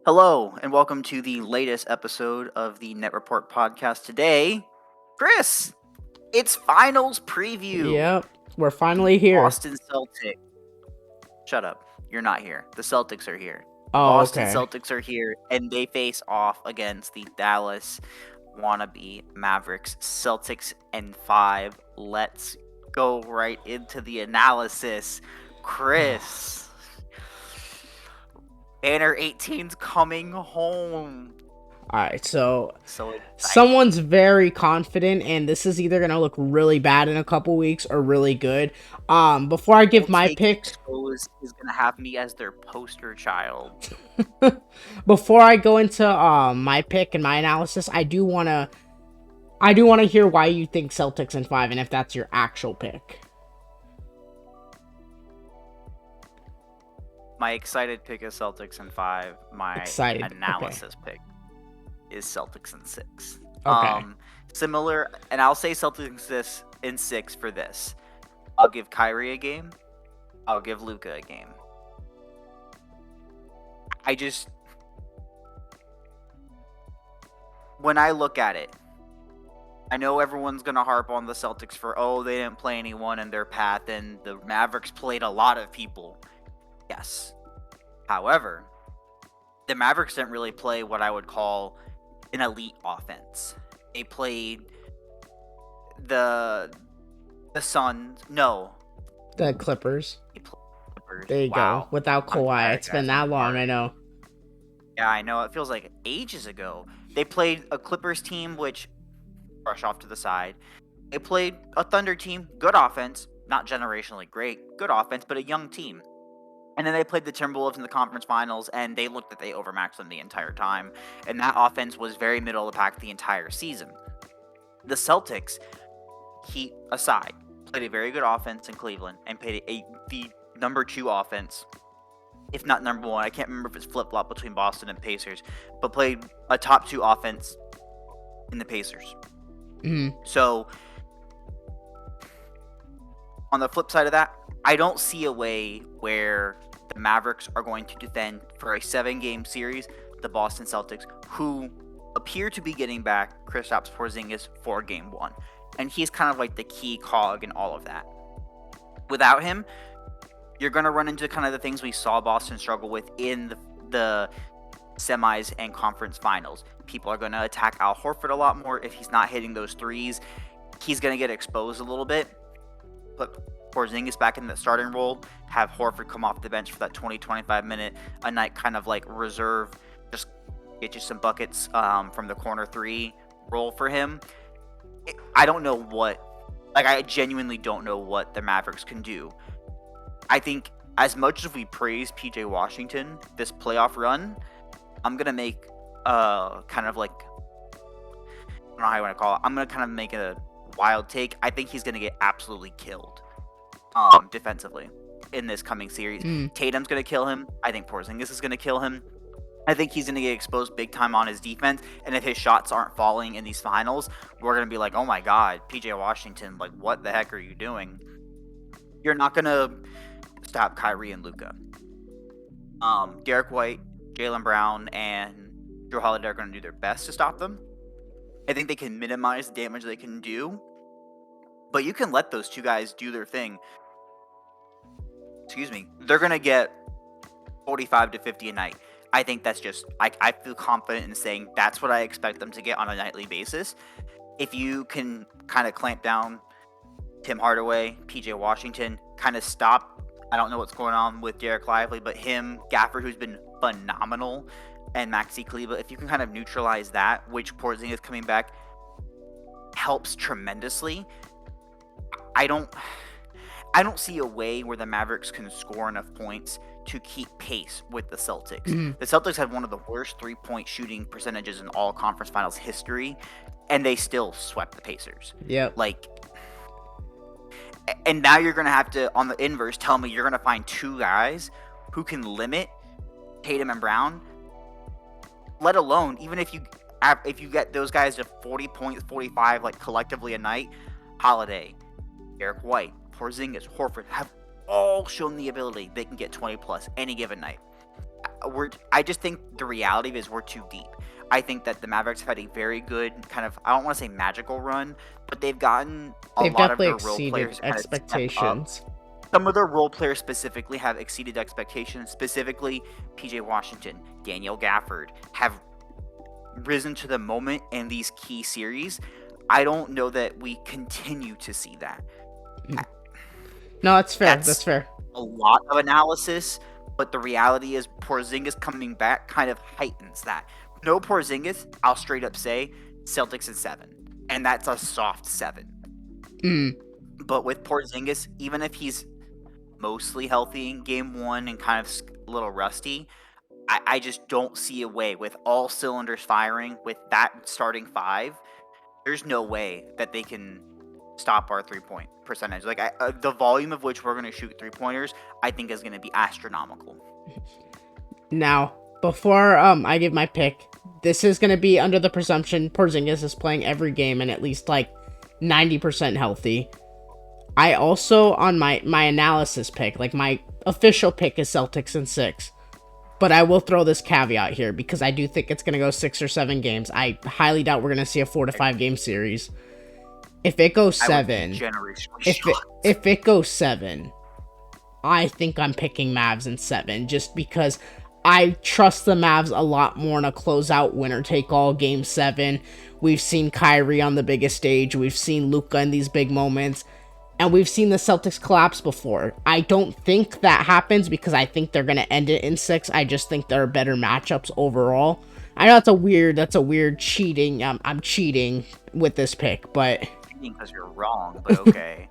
Hello, and welcome to the latest episode of the Net Report podcast. Today, Chris, it's finals preview. Yep, we're The finally here. Boston Celtics. Shut up. You're not here. The Celtics are here. The Oh, Boston okay. Celtics are here, and they face off against the Dallas wannabe Mavericks. Celtics and 5. Let's go right into the analysis. Chris. Banner 18's coming home. All right, so So excited. someone's very confident, and this is either gonna look really bad in a couple weeks or really good. Before I give my pick, Is gonna have me as their poster child. before I go into my pick and my analysis, I do wanna hear why you think Celtics in 5, and if that's your actual pick. My excited pick is Celtics in 5. My Excited. analysis pick is Celtics in 6. Okay. Similar, and I'll say Celtics in 6 for this. I'll give Kyrie a game. I'll give Luka a game. When I look at it, I know everyone's going to harp on the Celtics for, they didn't play anyone in their path, and the Mavericks played a lot of people. Yes. However, the Mavericks didn't really play what I would call an elite offense. They played the Suns. No. The Clippers. They played the Clippers. There you Wow. go. Without I'm Kawhi, tired, it's been guys. that I'm long. sorry. I know. Yeah, I know. It feels like ages ago. They played a Clippers team, which brush off to the side. They played a Thunder team, good offense, not generationally great, good offense, but a young team. And then they played the Timberwolves in the conference finals, and they looked like they overmatched them the entire time. And that offense was very middle of the pack the entire season. The Celtics, Heat aside, played a very good offense in Cleveland and played the number 2 offense, if not number 1. I can't remember if it's flip-flop between Boston and Pacers, but played a top 2 offense in the Pacers. Mm-hmm. So, on the flip side of that, I don't see a way where the Mavericks are going to defend for a 7-game series the Boston Celtics, who appear to be getting back Kristaps Porzingis for Game 1. And he's kind of like the key cog in all of that. Without him, you're going to run into kind of the things we saw Boston struggle with in the semis and conference finals. People are going to attack Al Horford a lot more. If he's not hitting those threes, he's going to get exposed a little bit. Put Porzingis back in the starting role, have Horford come off the bench for that 20-25 minute a night kind of like reserve, just get you some buckets from the corner 3 role for him. I don't know I genuinely don't know what the Mavericks can do. I think as much as we praise PJ Washington this playoff run, I'm going to make kind of like, I don't know how you want to call it. I'm going to kind of make a wild take. I think he's going to get absolutely killed defensively in this coming series. Tatum's going to kill him. I think Porzingis is going to kill him. I think he's going to get exposed big time on his defense. And if his shots aren't falling in these finals, we're going to be like, oh my God, PJ Washington, like, what the heck are you doing? You're not going to stop Kyrie and Luka. Derek White, Jaylen Brown, and Drew Holiday are going to do their best to stop them. I think they can minimize the damage they can do. But you can let those 2 guys do their thing. They're going to get 45 to 50 a night. I think that's just, I feel confident in saying that's what I expect them to get on a nightly basis. If you can kind of clamp down Tim Hardaway, PJ Washington, kind of stop, I don't know what's going on with Derek Lively, but him, Gafford, who's been phenomenal, and Maxi Kleber, if you can kind of neutralize that, which Porzingis coming back helps tremendously. I don't see a way where the Mavericks can score enough points to keep pace with the Celtics. Mm-hmm. The Celtics had one of the worst 3-point shooting percentages in all conference finals history, and they still swept the Pacers. Yep. And now you're going to have to, on the inverse, tell me you're going to find 2 guys who can limit Tatum and Brown, let alone, even if you get those guys to 40 points, 45, like, collectively a night, Holiday, Derek White, Porzingis, Horford have all shown the ability they can get 20 plus any given night. I just think the reality is we're too deep. I think that the Mavericks have had a very good kind of, I don't want to say magical run, but they've gotten a They've lot of definitely their role exceeded players to kind of step up. expectations. Some of their role players specifically have exceeded expectations. Specifically, PJ Washington, Daniel Gafford have risen to the moment in these key series. I don't know that we continue to see that. No, that's fair. That's fair. A lot of analysis, but the reality is Porzingis coming back kind of heightens that. No Porzingis, I'll straight up say Celtics in 7, and that's a soft 7. But with Porzingis, even if he's mostly healthy in game 1 and kind of a little rusty, I just don't see a way with all cylinders firing with that starting 5. There's no way that they can stop our 3-point percentage. Like the volume of which we're going to shoot 3-pointers, I think is going to be astronomical. Now, before I give my pick, this is going to be under the presumption Porzingis is playing every game and at least like 90% healthy. I also, on my analysis pick, like my official pick is Celtics in 6. But I will throw this caveat here because I do think it's going to go 6 or 7 games. I highly doubt we're going to see a 4 to 5 game series. If it goes 7, if it goes 7, I think I'm picking Mavs in 7 just because I trust the Mavs a lot more in a closeout winner-take-all game 7. We've seen Kyrie on the biggest stage. We've seen Luka in these big moments. And we've seen the Celtics collapse before. I don't think that happens because I think they're going to end it in 6. I just think there are better matchups overall. I know that's a weird cheating. I'm cheating with this pick, but... Cheating because you're wrong, but okay.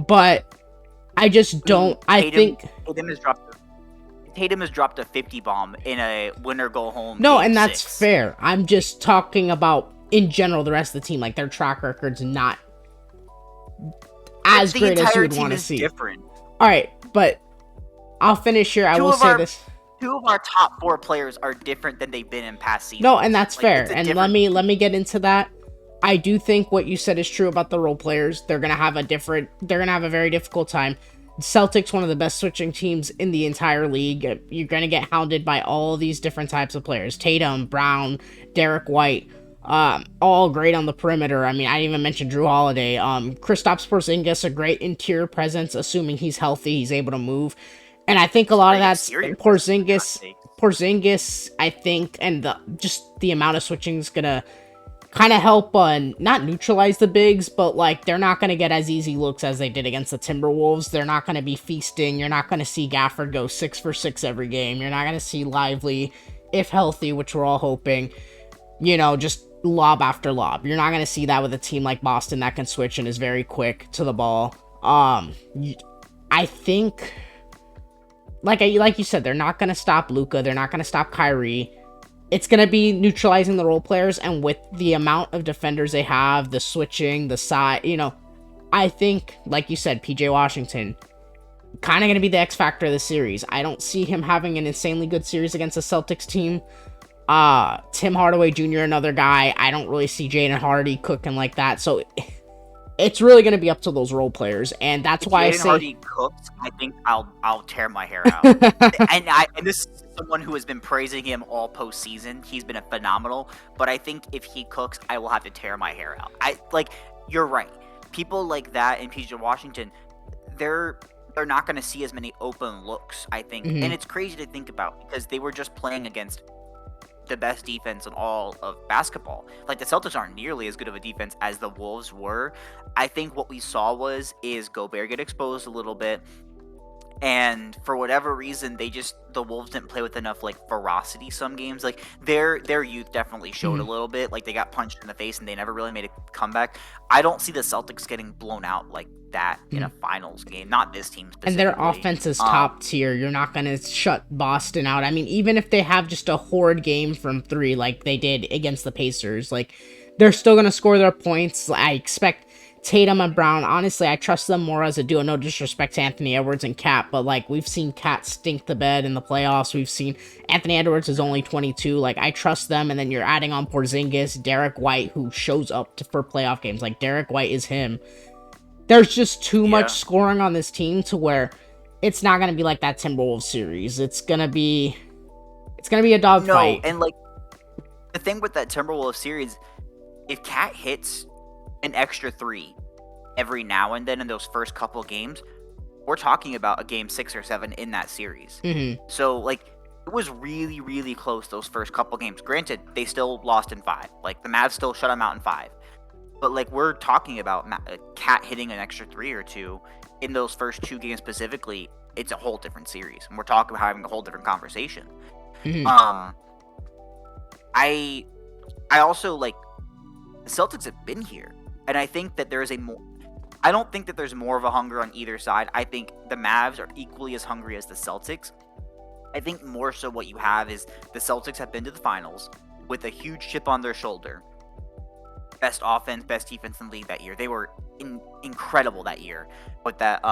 But I just don't... Tatum has dropped a 50 bomb in a winner-go-home No, and that's 6. fair. I'm just talking about, in general, the rest of the team. Like, their track record's not as great as you would want to see. Different. All right, but I'll finish here. I will say this: 2 of our top 4 players are different than they've been in past seasons. No, and that's fair. And let me get into that. I do think what you said is true about the role players. They're gonna have a very difficult time. Celtics, one of the best switching teams in the entire league. You're gonna get hounded by all these different types of players: Tatum, Brown, Derek White. All great on the perimeter. I mean, I didn't even mention Drew Holiday. Kristaps Porzingis, a great interior presence, assuming he's healthy, he's able to move. And I think a lot of that's Porzingis, I think, and just the amount of switching is gonna kind of help not neutralize the bigs, but like they're not gonna get as easy looks as they did against the Timberwolves. They're not gonna be feasting. You're not gonna see Gafford go 6 for 6 every game. You're not gonna see Lively, if healthy, which we're all hoping, just lob after lob. You're not going to see that with a team like Boston that can switch and is very quick to the ball. I think, like you said, they're not going to stop Luka. They're not going to stop Kyrie. It's going to be neutralizing the role players, and with the amount of defenders they have, the switching, the side, I think, like you said, PJ Washington, kind of going to be the X factor of the series. I don't see him having an insanely good series against the Celtics team. Tim Hardaway Jr., another guy. I don't really see Jaden Hardy cooking like that. So it's really going to be up to those role players. And that's why I say... Jaden Hardy cooks, I think I'll tear my hair out. and this is someone who has been praising him all postseason. He's been phenomenal. But I think if he cooks, I will have to tear my hair out. You're right. People like that in PJ Washington, they're not going to see as many open looks, I think. Mm-hmm. And it's crazy to think about because they were just playing against the best defense in all of basketball. Like, the Celtics aren't nearly as good of a defense as the Wolves were. I think what we saw is Gobert get exposed a little bit, and for whatever reason, the Wolves didn't play with enough ferocity some games. Like, their youth definitely showed a little bit. Like, they got punched in the face and they never really made a comeback. I don't see the Celtics getting blown out like that in a finals game. Not this team specifically. And their offense is top tier. You're not going to shut Boston out. I mean, even if they have just a horrid game from 3 like they did against the Pacers, they're still going to score their points. I expect Tatum and Brown, honestly, I trust them more as a duo. No disrespect to Anthony Edwards and Cat, but we've seen Cat stink the bed in the playoffs. We've seen Anthony Edwards is only 22. I trust them, and then you're adding on Porzingis, Derek White, who shows up for playoff games. Derek White is him. There's just too much scoring on this team to where it's not going to be like that Timberwolves series. It's going to be It's gonna be a No, dogfight. and like the thing with that Timberwolves series, if Cat hits an extra 3 every now and then in those first couple games, we're talking about a game 6 or 7 in that series. Mm-hmm. So like it was really, really close those first couple games. Granted, they still lost in 5. Like the Mavs still shut them out in 5. But like we're talking about Cat hitting an extra 3 or 2 in those first 2 games specifically. It's a whole different series, and we're talking about having a whole different conversation. Mm-hmm. I also like the Celtics have been here, and I think that there is a more. I don't think that there's more of a hunger on either side. I think the Mavs are equally as hungry as the Celtics. I think more so what you have is the Celtics have been to the finals with a huge chip on their shoulder. Best offense, best defense in the league that year. They were incredible that year with that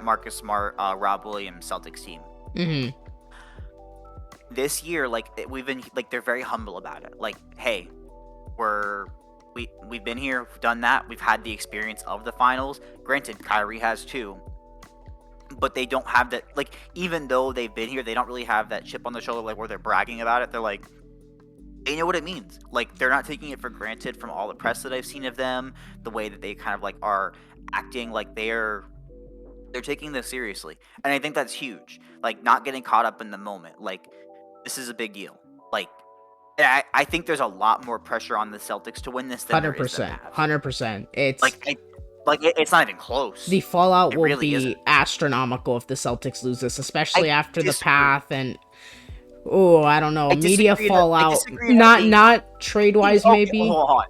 Marcus Smart, Rob Williams Celtics team. Mm-hmm. This year, like we've been like they're very humble about it. Like, hey, we've been here, we've done that, we've had the experience of the finals. Granted, Kyrie has too, but they don't have that. Like, even though they've been here, they don't really have that chip on the shoulder, like where they're bragging about it. They're like, they know what it means. Like, they're not taking it for granted from all the press that I've seen of them, the way that they kind of like are acting, like they're taking this seriously, and I think that's huge. Like, not getting caught up in the moment. Like, this is a big deal. Like, and I think there's a lot more pressure on the Celtics to win this than there is the 100%. Mavs. 100%. It's it's not even close. the fallout It will really be isn't. astronomical if the Celtics lose this, especially I after the disagree. path and I don't know, I media disagree fallout. in Not trade wise, Okay, maybe. hold on.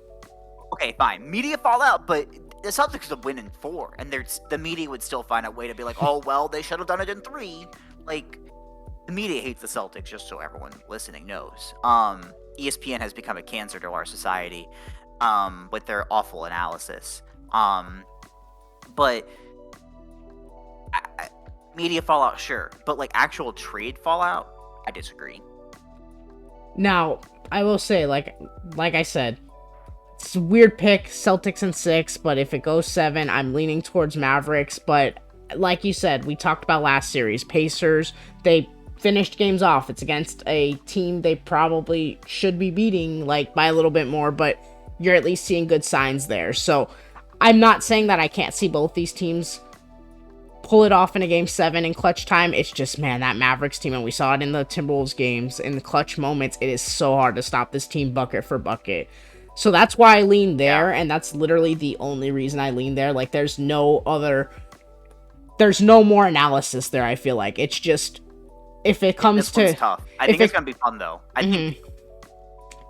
Okay, fine. Media fallout, but the Celtics would win in 4, and the media would still find a way to be like, oh well, they should have done it in 3. Like, the media hates the Celtics, just so everyone listening knows. ESPN has become a cancer to our society, with their awful analysis. But media fallout, sure, but like actual trade fallout, I disagree. Now, I will say, like I said, it's a weird pick, Celtics in 6, but if it goes 7, I'm leaning towards Mavericks. But like you said, we talked about last series, Pacers, they finished games off. It's against a team they probably should be beating, like, by a little bit more, but you're at least seeing good signs there. So I'm not saying that I can't see both these teams pull it off in a game 7 in clutch time. It's just, man, that Mavericks team, and we saw it in the Timberwolves games, in the clutch moments, it is so hard to stop this team bucket for bucket. So that's why I lean there, and that's literally the only reason I lean there. Like, there's no more analysis there, I feel like. It's just, if it comes This one's to... tough. I think it's going to be fun, though. I think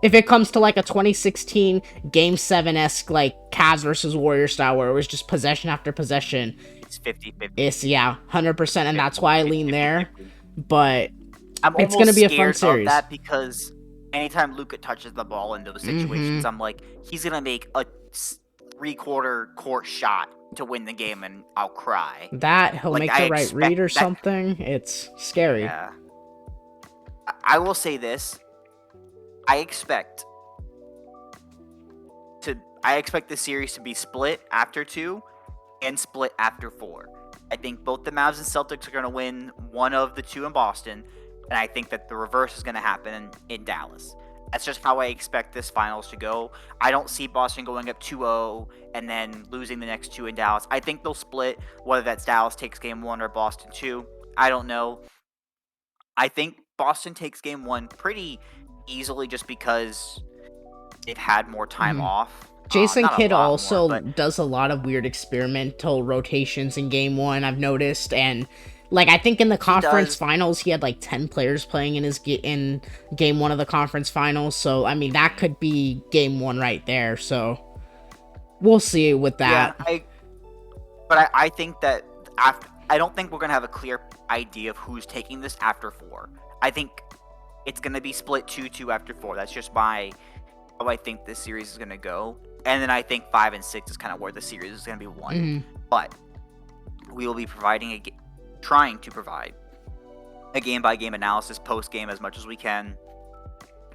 if it comes to like a 2016 Game 7-esque, like Cavs versus Warriors style, where it was just possession after possession, it's 50-50. it's, 100%, and that's why I lean there. But I'm it's almost going to be a fun scared series. of that because anytime Luka touches the ball in those situations, I'm like, he's going to make a 3/4 court shot to win the game, and I'll cry. That he'll Like, make I the right expect read or that- something. It's scary. Yeah. I will say this. I expect the series to be split after 2 and split after 4. I think both the Mavs and Celtics are going to win one of the 2 in Boston, and I think that the reverse is going to happen in Dallas. That's just how I expect this finals to go. I don't see Boston going up 2-0 and then losing the next 2 in Dallas. I think they'll split, whether that's Dallas takes game 1 or Boston 2. I don't know. I think Boston takes game 1 pretty easily just because they've had more time off. Jason Not a Kidd lot also more, but does a lot of weird experimental rotations in game 1, I've noticed, and like, I think in the conference finals, he had like 10 players playing in game 1 of the conference finals. So, I mean, that could be game 1 right there. So, we'll see with that. Yeah, I think that I don't think we're going to have a clear idea of who's taking this after 4. I think it's going to be split 2-2 after 4. That's just how I think this series is going to go. And then I think 5 and 6 is kind of where the series is going to be won. But we will be trying to provide a game-by-game analysis post-game as much as we can.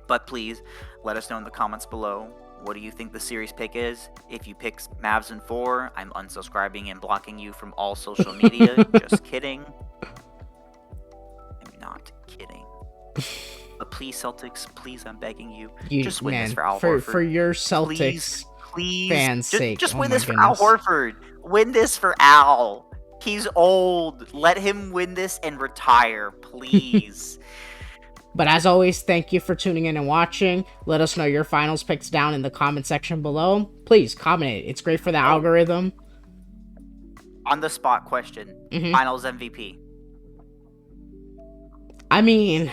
But please, let us know in the comments below, what do you think the series pick is? If you pick Mavs in 4, I'm unsubscribing and blocking you from all social media. Just kidding. not kidding. But please, Celtics, please, I'm begging you, You just win man, this for Al Horford. for your Celtics Please, fans' sake. just Oh win my this for Al goodness. Horford. Win this for Al. He's old. Let him win this and retire, please. But as always, thank you for tuning in and watching. Let us know your finals picks down in the comment section below. Please comment it. It's great for the algorithm. On the spot question. Finals MVP. I mean,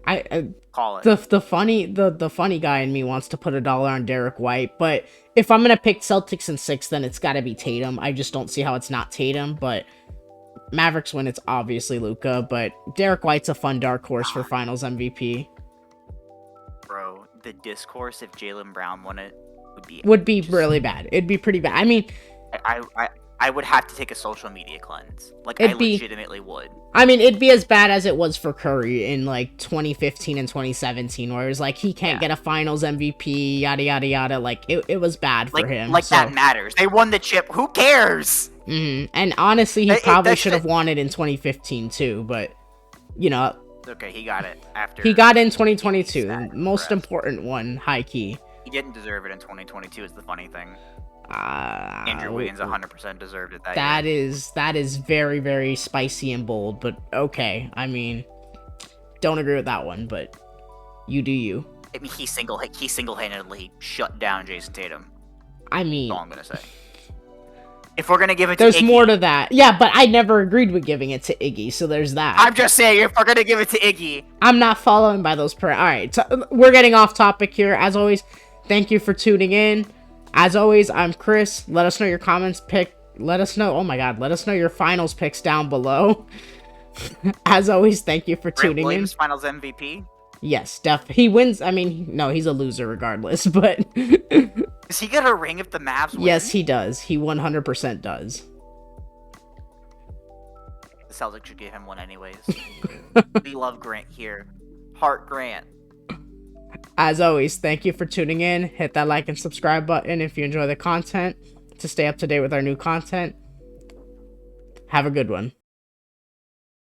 I call it. The funny guy in me wants to put $1 on Derek White, but if I'm gonna pick Celtics in 6, then it's got to be Tatum. I just don't see how it's not Tatum. But Mavericks win, it's obviously Luka. But Derek White's a fun dark horse for Finals MVP. Bro, the discourse if Jaylen Brown won it would be really bad. It'd be pretty bad. I mean, I would have to take a social media cleanse. Like, I legitimately would. I mean, it'd be as bad as it was for Curry in, like, 2015 and 2017, where it was like, he can't get a Finals MVP, yada, yada, yada. Like, it was bad for him. Like, that matters. They won the chip. Who cares? And honestly, he probably should have won it in 2015, too. But, you know. Okay, he got it after. He got it in 2022. The most important one, high key. He didn't deserve it in 2022 is the funny thing. Andrew Wiggins 100% deserved it that year. That is very, very spicy and bold, but okay. I mean, don't agree with that one, but you do you. I mean, he single-handedly shut down Jason Tatum. I mean, that's all I'm gonna say. If we're gonna give it to there's Iggy, more to that. Yeah, but I never agreed with giving it to Iggy, so there's that. I'm just saying, if we're gonna give it to Iggy, I'm not following by those Alright, so we're getting off topic here. As always, thank you for tuning in. As always, I'm Chris. Let us know your comments. Let us know. Oh my God. Let us know your finals picks down below. As always, thank you for tuning Williams, in. Finals MVP. Yes, he wins. I mean, no, he's a loser regardless. But does he get a ring if the Mavs win? Yes, he does. He 100% does. The Celtics should give him one anyways. We love Grant here. Heart Grant. As always, thank you for tuning in. Hit that like and subscribe button if you enjoy the content to stay up to date with our new content. Have a good one.